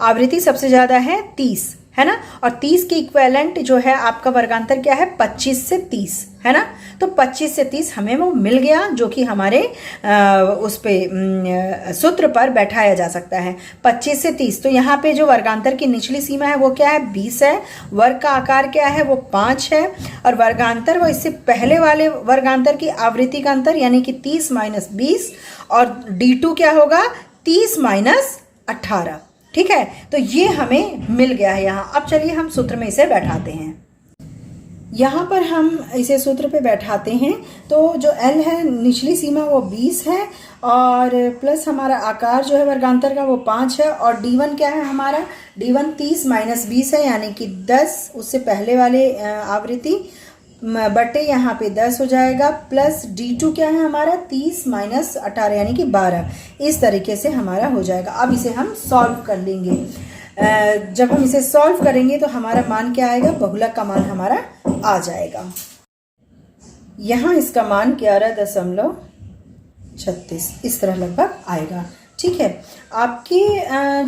आवृत्ति सबसे ज़्यादा है 30, है ना। और 30 के इक्विवेलेंट जो है आपका वर्गांतर क्या है, 25 से 30, है ना। तो 25 से 30 हमें वो मिल गया, जो कि हमारे उस पे सूत्र पर बैठाया जा सकता है। 25 से 30, तो यहाँ पे जो वर्गांतर की निचली सीमा है वो क्या है, 20 है। वर्ग का आकार क्या है, वो 5 है। और वर्गांतर वो इससे पहले वाले वर्गांतर की आवृत्ति का अंतर, यानी कि 30 माइनस 20, और D2 क्या होगा, 30 माइनस 18, ठीक है। तो ये हमें मिल गया है यहाँ। अब चलिए हम सूत्र में इसे बैठाते हैं। यहाँ पर हम इसे सूत्र पे बैठाते हैं तो जो L है निचली सीमा वो 20 है, और प्लस हमारा आकार जो है वर्गांतर का वो 5 है। और D1 क्या है हमारा, D1 30 माइनस 20 है, यानी कि 10 उससे पहले वाले आवृत्ति बटे यहाँ पे 10 हो जाएगा। प्लस D2 क्या है हमारा, 30 माइनस 18 यानी कि 12। इस तरीके से हमारा हो जाएगा। अब इसे हम सॉल्व कर लेंगे। जब हम इसे सॉल्व करेंगे तो हमारा मान क्या आएगा, बहुलक का मान हमारा आ जाएगा। यहाँ इसका मान 11.36 इस तरह लगभग आएगा, ठीक है। आपकी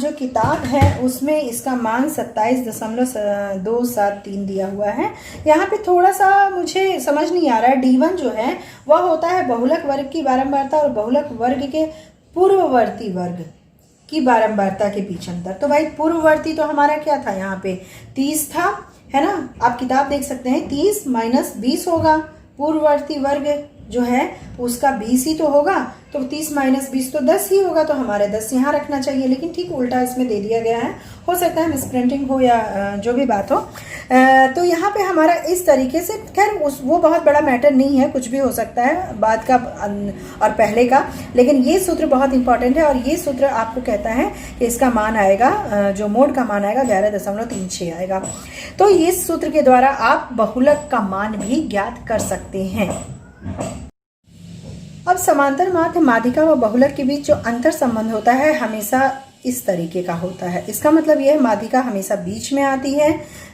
जो किताब है उसमें इसका मान 27.273 दिया हुआ है। यहाँ पे थोड़ा सा मुझे समझ नहीं आ रहा है। D1 जो है वह होता है बहुलक वर्ग की बारंबारता और बहुलक वर्ग के पूर्ववर्ती वर्ग की बारंबारता के बीच अंतर। तो भाई पूर्ववर्ती तो हमारा क्या था, यहाँ पे 30 था, है ना। आप किताब देख सकते हैं, 30 माइनस 20 होगा। पूर्ववर्ती वर्ग जो है उसका 20 ही तो होगा, तो 30 माइनस 20 तो 10 ही होगा। तो हमारे 10 यहाँ रखना चाहिए, लेकिन ठीक उल्टा इसमें दे दिया गया है। हो सकता है मिसप्रिंटिंग हो या जो भी बात हो। तो यहाँ पे हमारा इस तरीके से, खैर वो बहुत बड़ा मैटर नहीं है, कुछ भी हो सकता है बाद का और पहले का, लेकिन ये सूत्र बहुत इंपॉर्टेंट है। और ये सूत्र आपको कहता है कि इसका मान आएगा, जो मोड का मान आएगा 11.36 आएगा। तो इस सूत्र के द्वारा आप बहुलक का मान भी ज्ञात कर सकते हैं। अब समांतर माध्य माध्यिका व बहुलक के बीच जो अंतर संबंध होता है हमेशा इस तरीके का होता है। इसका मतलब यह माध्यिका हमेशा बीच में आती है,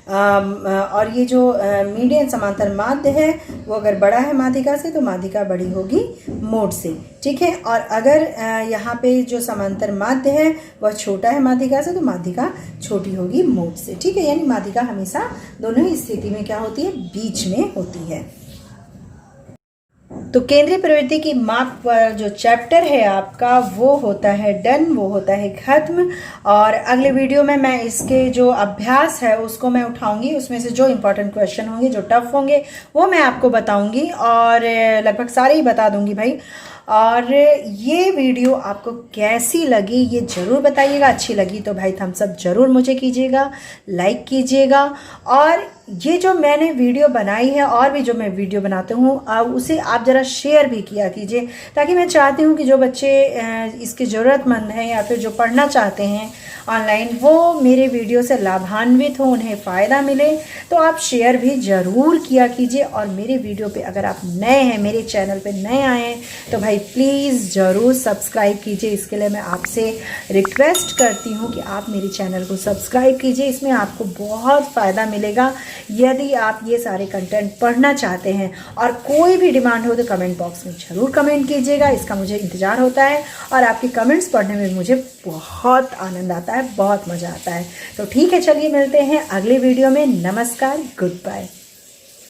और ये जो मीडियन समांतर माध्य है वो अगर बड़ा है माध्यिका से तो माध्यिका बड़ी होगी मोड से, ठीक है। और अगर यहाँ पे जो समांतर माध्य है वह छोटा है माध्यिका से तो माध्यिका छोटी होगी मोड से, ठीक है। यानी माध्यिका हमेशा दोनों ही स्थिति में क्या होती है, बीच में होती है। तो केंद्रीय प्रवृत्ति की माप पर जो चैप्टर है आपका वो होता है डन, वो होता है खत्म। और अगले वीडियो में मैं इसके जो अभ्यास है उसको मैं उठाऊंगी, उसमें से जो इम्पोर्टेंट क्वेश्चन होंगे, जो टफ होंगे वो मैं आपको बताऊंगी, और लगभग सारे ही बता दूंगी भाई। और ये वीडियो आपको कैसी लगी ये ज़रूर बताइएगा। अच्छी लगी तो भाई थम्स अप ज़रूर मुझे कीजिएगा, लाइक कीजिएगा। और ये जो मैंने वीडियो बनाई है और भी जो मैं वीडियो बनाती हूँ उसे आप ज़रा शेयर भी किया कीजिए, ताकि मैं चाहती हूँ कि जो बच्चे इसके ज़रूरतमंद हैं या फिर जो पढ़ना चाहते हैं ऑनलाइन, वो मेरे वीडियो से लाभान्वित हो, उन्हें फ़ायदा मिले। तो आप शेयर भी ज़रूर किया कीजिए। और मेरे वीडियो पे अगर आप नए हैं, मेरे चैनल पे नए आए हैं, तो भाई प्लीज़ ज़रूर सब्सक्राइब कीजिए। इसके लिए मैं आपसे रिक्वेस्ट करती हूँ कि आप मेरे चैनल को सब्सक्राइब कीजिए। इसमें आपको बहुत फ़ायदा मिलेगा यदि आप ये सारे कंटेंट पढ़ना चाहते हैं। और कोई भी डिमांड हो तो कमेंट बॉक्स में ज़रूर कमेंट कीजिएगा, इसका मुझे इंतज़ार होता है। और आपके कमेंट्स पढ़ने में मुझे बहुत आनंद आता है, बहुत मज़ा आता है। तो ठीक है, चलिए मिलते हैं अगले वीडियो में। नमस्कार, गुड बाय।